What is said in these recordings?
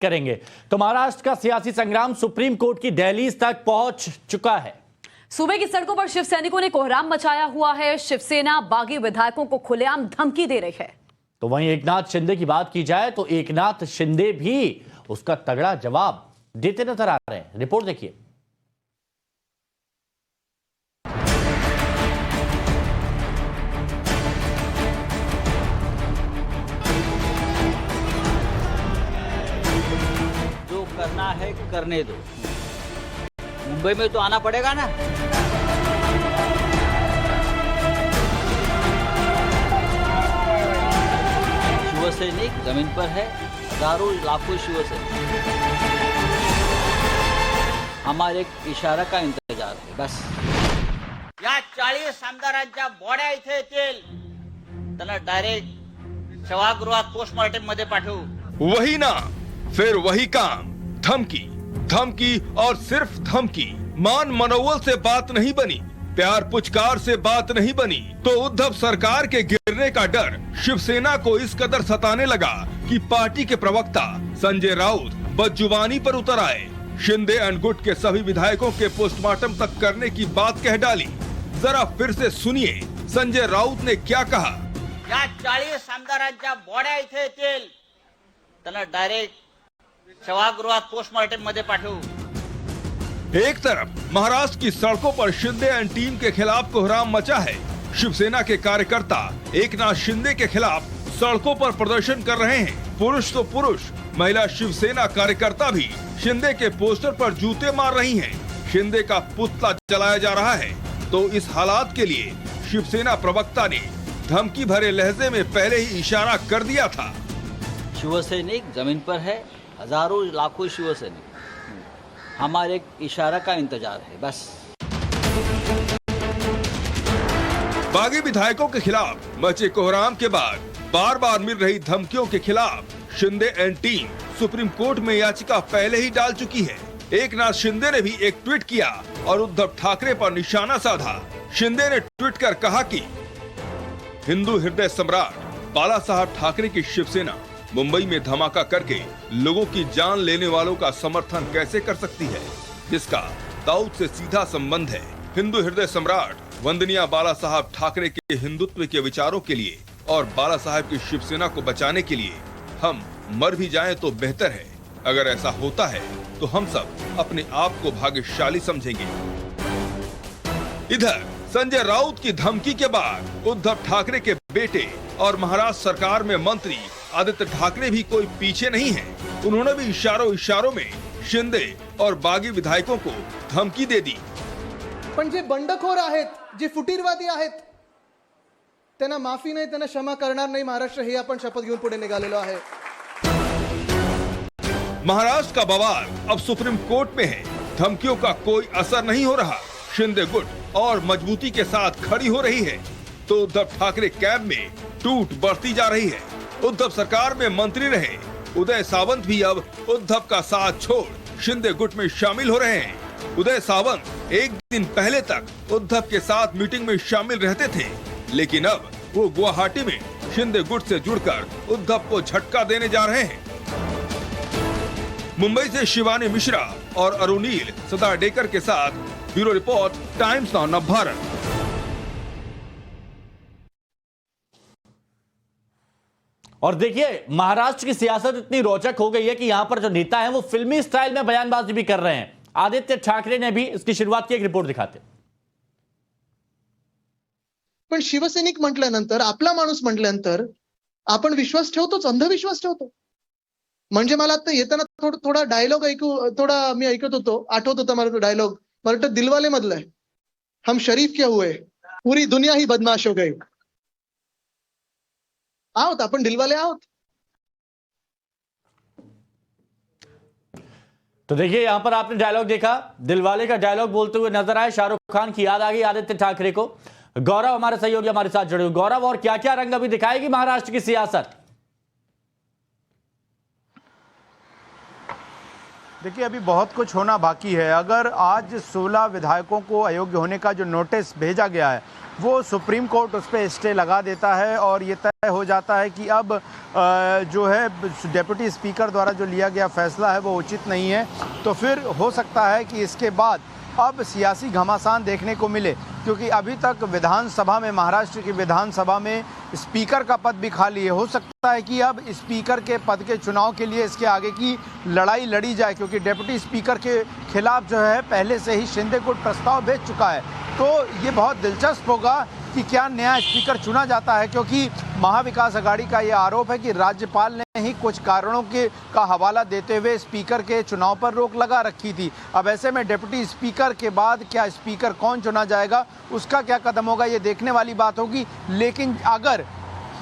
करेंगे। तो महाराष्ट्र का सियासी संग्राम सुप्रीम कोर्ट की दहलीज तक पहुंच चुका है। सूबे की सड़कों पर शिव सैनिकों ने कोहराम मचाया हुआ है। शिवसेना बागी विधायकों को खुलेआम धमकी दे रही है। तो वहीं एकनाथ शिंदे की बात की जाए तो एकनाथ शिंदे भी उसका तगड़ा जवाब देते नजर आ रहे हैं। रिपोर्ट देखिए। जो करना है करने दो, मुंबई में तो आना पड़ेगा ना। शिवसैनिक जमीन पर है, हजारों लाखों शिवसैनिक हमारे एक इशारा का इंतजार है बस। या 40 आमदारांच्या बॉड्या इथे येतील, त्याला डायरेक्ट सभागृहात पोस्टमार्टम मध्ये पाठवू। वही ना, फिर वही काम, धमकी धमकी और सिर्फ धमकी। मान मनोवल से बात नहीं बनी, प्यार पुचकार से बात नहीं बनी, तो उद्धव सरकार के गिरने का डर शिवसेना को इस कदर सताने लगा कि पार्टी के प्रवक्ता संजय राउत बदजुबानी पर उतर आए। शिंदे एंड गुट के सभी विधायकों के पोस्टमार्टम तक करने की बात कह डाली। जरा फिर से सुनिए संजय राउत ने क्या कहा। या 40 आमदारांच्या बॉड्या इथे येतील, त्याला डायरेक्ट सभागृहात पोस्टमार्टम मध्ये पाठवू। एक तरफ महाराष्ट्र की सड़कों पर शिंदे एंड टीम के खिलाफ कोहराम मचा है। शिवसेना के कार्यकर्ता एकनाथ शिंदे के खिलाफ सड़कों पर प्रदर्शन कर रहे हैं। पुरुष तो पुरुष, महिला शिवसेना कार्यकर्ता भी शिंदे के पोस्टर पर जूते मार रही हैं। शिंदे का पुतला जलाया जा रहा है। तो इस हालात के लिए शिवसेना प्रवक्ता ने धमकी भरे लहजे में पहले ही इशारा कर दिया था। शिवसैनिक जमीन पर है, हजारों लाखों शिवसैनिक हमारे एक इशारा का इंतजार है बस। बागी विधायकों के खिलाफ मचे कोहराम के बाद बार बार मिल रही धमकियों के खिलाफ Shinde and team supreme court में याचिका पहले ही डाल चुकी है। एकनाथ शिंदे ने भी एक ट्वीट किया और उद्धव ठाकरे पर निशाना साधा। शिंदे ने ट्वीट कर कहा कि हिंदू हृदय सम्राट बाला साहब ठाकरे की शिवसेना मुंबई में धमाका करके लोगों की जान लेने वालों का समर्थन कैसे कर सकती है, जिसका दाऊद से सीधा संबंध है। हिंदू हृदय सम्राट वंदनीय बाला साहब ठाकरे के हिंदुत्व के विचारों के लिए और बाला साहब की शिवसेना को बचाने के लिए हम मर भी जाएं तो बेहतर है। अगर ऐसा होता है तो हम सब अपने आप को भाग्यशाली समझेंगे। इधर संजय राउत की धमकी के बाद उद्धव ठाकरे के बेटे और महाराष्ट्र सरकार में मंत्री आदित्य ठाकरे भी कोई पीछे नहीं है। उन्होंने भी इशारों इशारों में शिंदे और बागी विधायकों को धमकी दे दी। पण जे बंडखोर आहेत, जे फुटीरवादी आहेत, त्यांना माफी नाही, त्यांना क्षमा करणार नाही महाराष्ट्र, हे आपण शपथ घेऊन पुढे निघालेलो आहे। महाराष्ट्र का बवाल अब सुप्रीम कोर्ट में है। धमकियों का कोई असर नहीं हो रहा। शिंदे गुट और मजबूती के साथ खड़ी हो रही है तो उद्धव ठाकरे कैंप में टूट बढ़ती जा रही है। उद्धव सरकार में मंत्री रहे उदय सावंत भी अब उद्धव का साथ छोड़ शिंदे गुट में शामिल हो रहे हैं। उदय सावंत एक दिन पहले तक उद्धव के साथ मीटिंग में शामिल रहते थे, लेकिन अब वो गुवाहाटी में शिंदे गुट से जुड़कर उद्धव को झटका देने जा रहे हैं। मुंबई से शिवानी मिश्रा और अरुणील सदाडेकर के साथ bureau report, times now Navbharat. और देखिए महाराष्ट्र की सियासत इतनी रोचक हो गई है कि यहां पर जो नेता हैं वो फिल्मी स्टाइल में बयानबाजी भी कर रहे हैं। आदित्य ठाकरे ने भी इसकी शुरुआत की, एक रिपोर्ट दिखाते। पण शिवसैनिक म्हटल्यानंतर, आपला माणूस म्हटल्यानंतर आपण विश्वास ठेवतोच, अंधविश्वास ठेवतो। म्हणजे मला आता येताना थोडा डायलॉग थोडा मी ऐकत होतो, आठवत होता मला तो डायलॉग, मला वाटतं दिलवाले मधला आहे। हम शरीफ क्या हुए, पूरी दुनिया ही बदमाश हो गई। आहोत आपण, दिलवाले आहोत। तो देखिए यहां पर आपने डायलॉग देखा, दिलवाले का डायलॉग बोलते हुए नजर आए। शाहरुख खान की याद आ गई आदित्य ठाकरे को। गौरव हमारे सहयोगी हमारे साथ जुड़े हुए। गौरव, और क्या क्या रंग अभी दिखाएगी महाराष्ट्र की सियासत? देखिए, अभी बहुत कुछ होना बाकी है। अगर आज 16 विधायकों को अयोग्य होने का जो नोटिस भेजा गया है वो सुप्रीम कोर्ट उस पर स्टे लगा देता है और ये तय हो जाता है कि अब जो है डेप्यूटी स्पीकर द्वारा जो लिया गया फैसला है वो उचित नहीं है, तो फिर हो सकता है कि इसके बाद अब सियासी घमासान देखने को मिले, क्योंकि अभी तक विधानसभा में, महाराष्ट्र की विधानसभा में स्पीकर का पद भी खाली है। हो सकता है कि अब स्पीकर के पद के चुनाव के लिए इसके आगे की लड़ाई लड़ी जाए, क्योंकि डेप्यूटी स्पीकर के खिलाफ जो है पहले से ही शिंदे गुट प्रस्ताव भेज चुका है। तो ये बहुत दिलचस्प होगा कि क्या नया स्पीकर चुना जाता है, क्योंकि महाविकास अघाड़ी का ये आरोप है कि राज्यपाल ने ही कुछ कारणों का हवाला देते हुए स्पीकर के चुनाव पर रोक लगा रखी थी। अब ऐसे में डिप्टी स्पीकर के बाद क्या स्पीकर कौन चुना जाएगा, उसका क्या कदम होगा, ये देखने वाली बात होगी। लेकिन अगर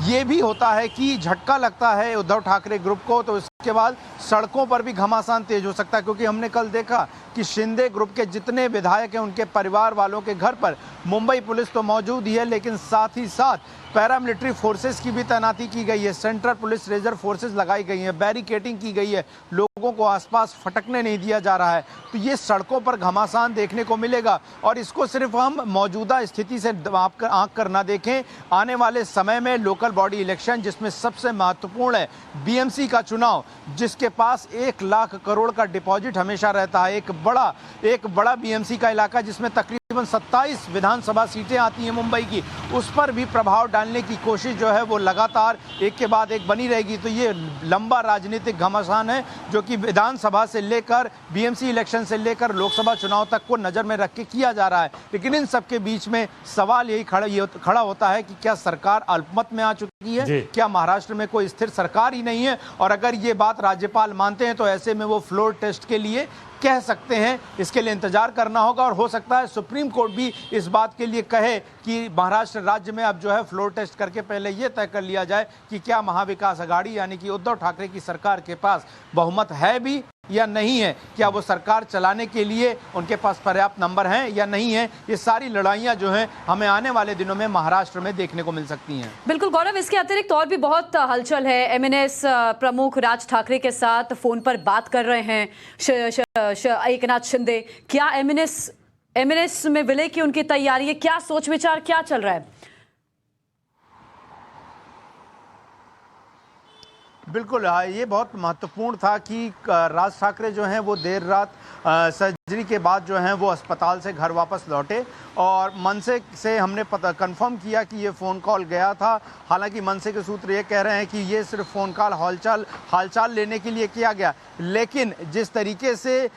ये भी होता है कि झटका लगता है उद्धव ठाकरे ग्रुप को, तो इसके बाद सड़कों पर भी घमासान तेज हो सकता है, क्योंकि हमने कल देखा कि शिंदे ग्रुप के जितने विधायक हैं उनके परिवार वालों के घर पर मुंबई पुलिस तो मौजूद ही है, लेकिन साथ ही साथ पैरामिलिट्री फोर्सेस की भी तैनाती की गई है, सेंट्रल पुलिस रिजर्व फोर्सेस लगाई गई है, बैरिकेडिंग की गई है, लोगों को आसपास फटकने नहीं दिया जा रहा है। तो ये सड़कों पर घमासान देखने को मिलेगा। और इसको सिर्फ हम मौजूदा स्थिति से आंक कर ना देखें, आने वाले समय में लोकल बॉडी इलेक्शन, जिसमें सबसे महत्वपूर्ण है बीएमसी का चुनाव, जिसके पास 1 लाख करोड़ का डिपॉजिट हमेशा रहता है, एक बड़ा बीएमसी का इलाका जिसमें तकरीबन 27 विधानसभा सीटें आती हैं मुंबई की, उस पर भी प्रभाव डालने की कोशिश जो है वो लगातार एक के बाद एक बनी रहेगी। तो ये लंबा राजनीतिक घमासान है जो कि विधानसभा से लेकर बीएमसी इलेक्शन से लेकर लोकसभा चुनाव तक को नजर में रख के किया जा रहा है। लेकिन इन सब के बीच में सवाल यही खड़ा होता है कि क्या सरकार अल्पमत में आ चुकी है, क्या महाराष्ट्र में कोई स्थिर सरकार ही नहीं है, और अगर ये बात राज्यपाल मानते हैं तो ऐसे में वो फ्लोर टेस्ट के लिए कह सकते हैं। इसके लिए इंतजार करना होगा, और हो सकता है सुप्रीम कोर्ट भी इस बात के लिए कहे कि महाराष्ट्र राज्य में अब जो है फ्लोर टेस्ट करके पहले यह तय कर लिया जाए कि क्या महाविकास अघाड़ी यानी कि उद्धव ठाकरे की सरकार के पास बहुमत है भी या नहीं है, क्या वो सरकार चलाने के लिए उनके पास पर्याप्त नंबर हैं या नहीं है। ये सारी लड़ाइयां जो हैं हमें आने वाले दिनों में महाराष्ट्र में देखने को मिल सकती हैं। बिल्कुल गौरव, इसके अतिरिक्त और भी बहुत हलचल है। एमएनएस प्रमुख राज ठाकरे के साथ फोन पर बात कर रहे हैं एकनाथ शिंदे। क्या एमएनएस में विलय की उनकी तैयारी है, क्या सोच विचार क्या चल रहा है? बिल्कुल, ये बहुत महत्वपूर्ण था कि राज ठाकरे जो हैं वो देर रात सर्जरी के बाद जो हैं वो अस्पताल से घर वापस लौटे, और मनसे से हमने कंफर्म किया कि ये फ़ोन कॉल गया था। हालांकि मनसे के सूत्र ये कह रहे हैं कि ये सिर्फ फ़ोन कॉल हालचाल लेने के लिए किया गया, लेकिन जिस तरीके से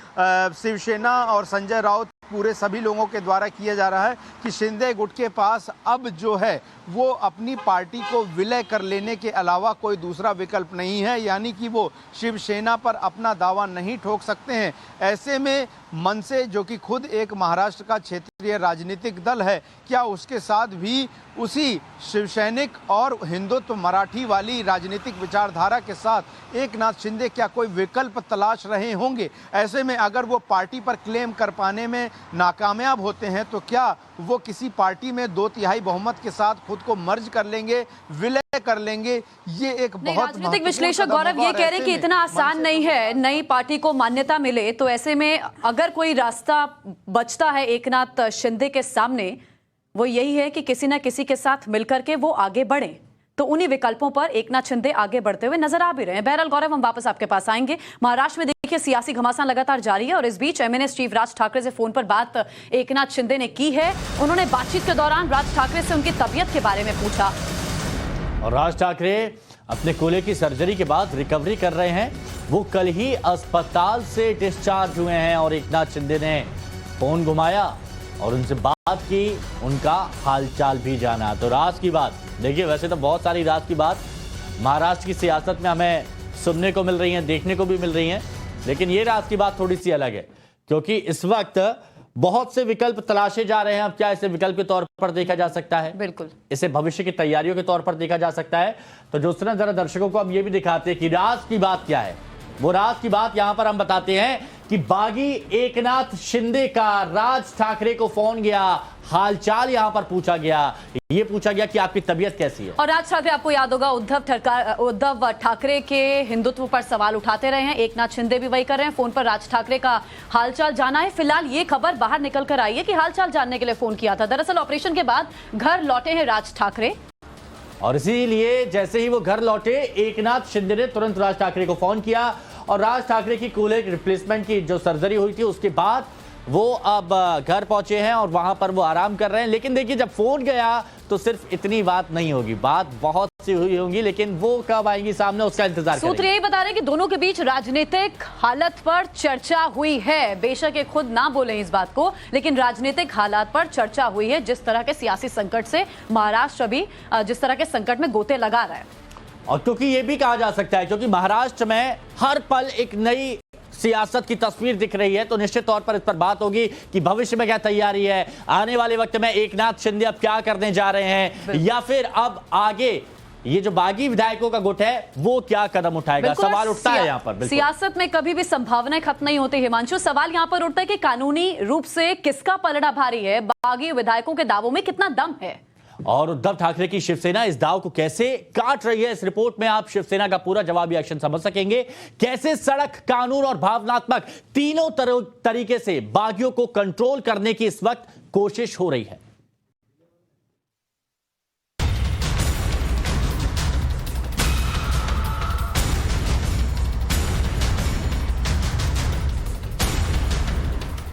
शिवसेना और संजय राउत पूरे सभी लोगों के द्वारा किया जा रहा है कि शिंदे गुट के पास अब जो है वो अपनी पार्टी को विलय कर लेने के अलावा कोई दूसरा विकल्प नहीं है, यानी कि वो शिवसेना पर अपना दावा नहीं ठोक सकते हैं। ऐसे में मनसे, जो कि खुद एक महाराष्ट्र का क्षेत्रीय राजनीतिक दल है, क्या उसके साथ भी उसी शिवसैनिक और हिंदुत्व मराठी वाली राजनीतिक विचारधारा के साथ एकनाथ शिंदे क्या कोई विकल्प तलाश रहे होंगे? ऐसे में अगर वो पार्टी पर क्लेम कर पाने में नाकामयाब होते हैं तो क्या वो किसी पार्टी में 2/3 बहुमत के साथ खुद को मर्ज कर लेंगे, विलय कर लेंगे? ये एक बहुत राजनीतिक विश्लेषक गौरव ये कह रहे हैं कि इतना आसान नहीं है नई पार्टी को मान्यता मिले, तो ऐसे में अगर कोई रास्ता बचता है एकनाथ शिंदे के सामने, वो यही है कि किसी न किसी के साथ मिलकर के वो आगे बढ़े। तो उन्हीं विकल्पों पर एकनाथ शिंदे आगे बढ़ते हुए नजर आ भी रहे हैं। बहरहाल गौरव, हम वापस आपके पास आएंगे। महाराष्ट्र में देखिए सियासी घमासान लगातार जारी है, और इस बीच एमएनएस चीफ राज ठाकरे से फोन पर बात एकनाथ शिंदे ने की है। उन्होंने बातचीत के दौरान राज ठाकरे से उनकी तबीयत के बारे में पूछा। और राज ठाकरे अपने कूल्हे की सर्जरी के बाद रिकवरी कर रहे हैं। वो कल ही अस्पताल से डिस्चार्ज हुए हैं, और एकनाथ शिंदे ने फोन घुमाया और उनसे बात की, उनका हालचाल भी जाना। तो राज की बात देखिए, वैसे तो बहुत सारी राज की बात महाराष्ट्र की सियासत में हमें सुनने को मिल रही हैं, देखने को भी मिल रही हैं, लेकिन ये राज की बात थोड़ी सी अलग है, क्योंकि इस वक्त बहुत से विकल्प तलाशे जा रहे हैं। अब क्या इसे विकल्प के तौर पर देखा जा सकता है? बिल्कुल, इसे भविष्य की तैयारियों के तौर पर देखा जा सकता है। तो जो सुना, जरा दर्शकों को हम ये भी दिखाते हैं कि राज की बात क्या है। वो राज की बात यहां पर हम बताते हैं कि बागी एकनाथ शिंदे का राज ठाकरे को फोन गया, हालचाल यहां पर पूछा गया। ये पूछा गया कि आपकी तबीयत कैसी है। और राज ठाकरे, आपको याद होगा, उद्धव ठाकरे के हिंदुत्व पर सवाल उठाते रहे हैं। एकनाथ शिंदे भी वही कर रहे हैं। फोन पर राज ठाकरे का हालचाल जाना है। फिलहाल ये खबर बाहर निकल कर आई है कि हालचाल जानने के लिए फोन किया था। दरअसल ऑपरेशन के बाद घर लौटे हैं राज ठाकरे, और इसीलिए जैसे ही वो घर लौटे, एकनाथ शिंदे ने तुरंत राज ठाकरे को फोन किया और राज ठाकरे की कूलर रिप्लेसमेंट की जो सर्जरी हुई थी उसके बाद वो अब घर पहुंचे हैं और वहां पर वो आराम कर रहे हैं। लेकिन देखिए, जब फोन गया तो सिर्फ इतनी बात नहीं होगी, बात बहुत सी हुई होंगी, लेकिन वो कब आएंगी सामने उसका इंतजार करेंगे। सूत्र यही बता रहे हैं कि दोनों के बीच राजनीतिक हालत पर चर्चा हुई है। बेशक ये खुद ना बोले इस बात को, लेकिन राजनीतिक हालात पर चर्चा हुई है। जिस तरह के सियासी संकट से महाराष्ट्र अभी जिस तरह के संकट में गोते लगा रहा है, और क्योंकि ये भी कहा जा सकता है क्योंकि महाराष्ट्र में हर पल एक नई सियासत की तस्वीर दिख रही है, तो निश्चित तौर पर इस पर बात होगी कि भविष्य में क्या तैयारी है, आने वाले वक्त में एकनाथ शिंदे अब क्या करने जा रहे हैं, या फिर अब आगे ये जो बागी विधायकों का गुट है वो क्या कदम उठाएगा। सवाल उठता है यहाँ पर। सियासत में कभी भी संभावनाएं खत्म नहीं होती हिमांशु। सवाल यहाँ पर उठता है कि कानूनी रूप से किसका पलड़ा भारी है, बागी विधायकों के दावों में कितना दम है, और उद्धव ठाकरे की शिवसेना इस दाव को कैसे काट रही है। इस रिपोर्ट में आप शिवसेना का पूरा जवाबी एक्शन समझ सकेंगे। कैसे सड़क, कानून और भावनात्मक तीनों तरीके से बागियों को कंट्रोल करने की इस वक्त कोशिश हो रही है।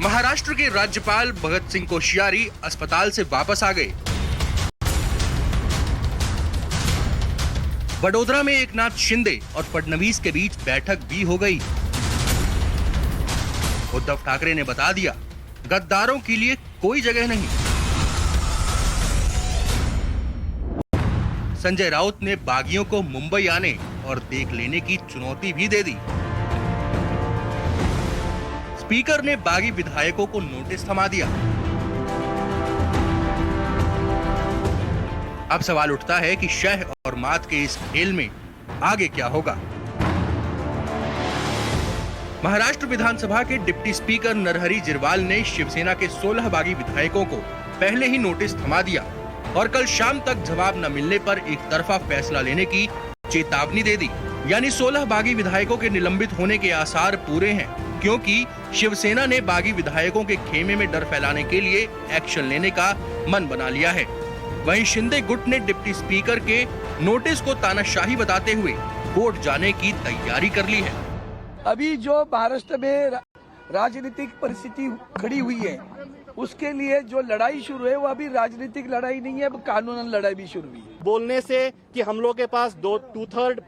महाराष्ट्र के राज्यपाल भगत सिंह कोश्यारी अस्पताल से वापस आ गए। वडोदरा में एकनाथ शिंदे और फडणवीस के बीच बैठक भी हो गई। उद्धव ठाकरे ने बता दिया, गद्दारों के लिए कोई जगह नहीं। संजय राउत ने बागियों को मुंबई आने और देख लेने की चुनौती भी दे दी। स्पीकर ने बागी विधायकों को नोटिस थमा दिया। अब सवाल उठता है कि शह और मात के इस खेल में आगे क्या होगा। महाराष्ट्र विधानसभा के डिप्टी स्पीकर नरहरी जिरवाल ने शिवसेना के 16 बागी विधायकों को पहले ही नोटिस थमा दिया और कल शाम तक जवाब न मिलने पर एक तरफा फैसला लेने की चेतावनी दे दी। यानी 16 बागी विधायकों के निलंबित होने के आसार पूरे हैं, क्योंकि शिवसेना ने बागी विधायकों के खेमे में डर फैलाने के लिए एक्शन लेने का मन बना लिया है। वहीं शिंदे गुट ने डिप्टी स्पीकर के नोटिस को तानाशाही बताते हुए कोर्ट जाने की तैयारी कर ली है। अभी जो महाराष्ट्र में राजनीतिक परिस्थिति खड़ी हुई है, उसके लिए जो लड़ाई शुरू है वो अभी राजनीतिक लड़ाई नहीं है, अब कानूनन लड़ाई भी शुरू हुई है। बोलने से कि हम लोग के पास 2/3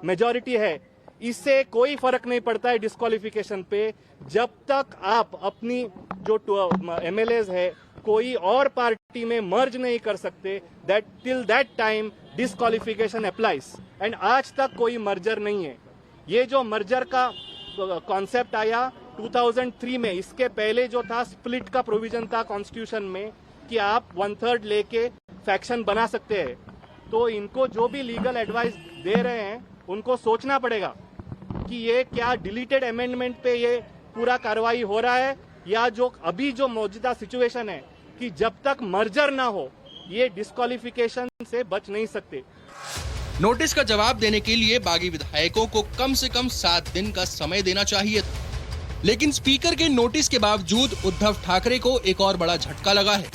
मेजॉरिटी है, इससे कोई फर्क नहीं पड़ता है डिस्क्वालिफिकेशन पे। जब तक आप अपनी जो MLAs है कोई और पार्टी में मर्ज नहीं कर सकते, that till that time disqualification applies. And आज तक कोई मर्जर नहीं है। ये जो मर्जर का कॉन्सेप्ट आया 2003 में, इसके पहले जो था स्प्लिट का प्रोविजन था कॉन्स्टिट्यूशन में कि आप 1/3 लेके फैक्शन बना सकते हैं। तो इनको जो भी लीगल एडवाइस दे रहे हैं उनको सोचना पड़ेगा कि ये क्या डिलीटेड अमेंडमेंट पे ये पूरा कार्रवाई हो रहा है, या जो अभी जो मौजूदा सिचुएशन है कि जब तक मर्जर ना हो ये डिस्क्वालिफिकेशन से बच नहीं सकते। नोटिस का जवाब देने के लिए बागी विधायकों को कम से कम 7 दिन का समय देना चाहिए था, लेकिन स्पीकर के नोटिस के बावजूद उद्धव ठाकरे को एक और बड़ा झटका लगा है।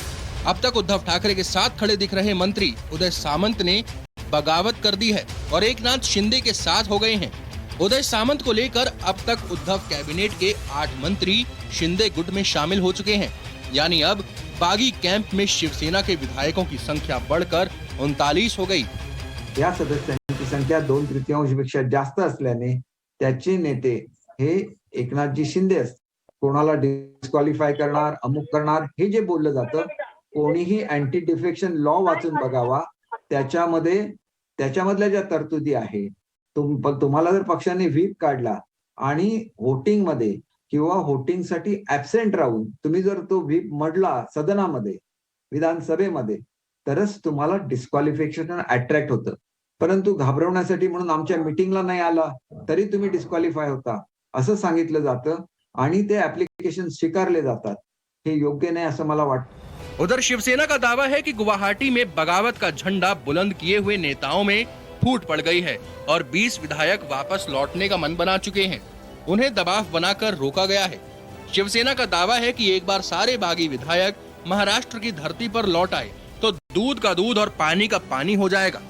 अब तक उद्धव ठाकरे के साथ खड़े दिख रहे मंत्री उदय सामंत ने बगावत कर दी है और एकनाथ शिंदे के साथ हो गए हैं। उदय सामंत को लेकर अब तक उद्धव कैबिनेट के 8 मंत्री शिंदे गुट में शामिल हो चुके हैं। यानी अब बागी कैंप में शिवसेना के विधायकों की संख्या बढ़कर 39 हो गई। या सदस्यांची संख्या 2/3 पेक्षा जास्त असल्याने त्याचे नेते हे एकनाथजी शिंदे कोणाला डिस्क्वालिफाय करणार, अमुक करणार, हे जे बोललं जातं, कोणीही अँटी डिफेक्शन लॉ वाचून बघावा। त्याच्यामधल्या ज्या तरतुदी आहे, तुम्हाला जर पक्षाने व्हीप काढला आणि व्होटिंग मध्ये किंवा व्होटिंग साठी ऍबसेंट राहून तुम्ही जर तो व्हीप मडला सदनामध्ये, विधानसभेमध्ये, तरच तुम्हाला डिस्क्वालिफिकेशन अट्रॅक्ट होतं। परंतु घाबरवण्यासाठी म्हणून आमच्या मीटिंगला नाही आला तरी तुम्ही डिस्क्वालिफाय होता असं सांगितलं जातं आणि ते ऍप्लिकेशन स्वीकारले जातात। हे योग्य नाही असं मला वाटतं। उधर शिवसेना का दावा है कि गुवाहाटी में बगावत का झंडा बुलंद किए हुए नेताओं में फूट पड़ गई है और 20 विधायक वापस लौटने का मन बना चुके हैं। उन्हें दबाव बनाकर रोका गया है। शिवसेना का दावा है कि एक बार सारे बागी विधायक महाराष्ट्र की धरती पर लौट आए तो दूध का दूध और पानी का पानी हो जाएगा।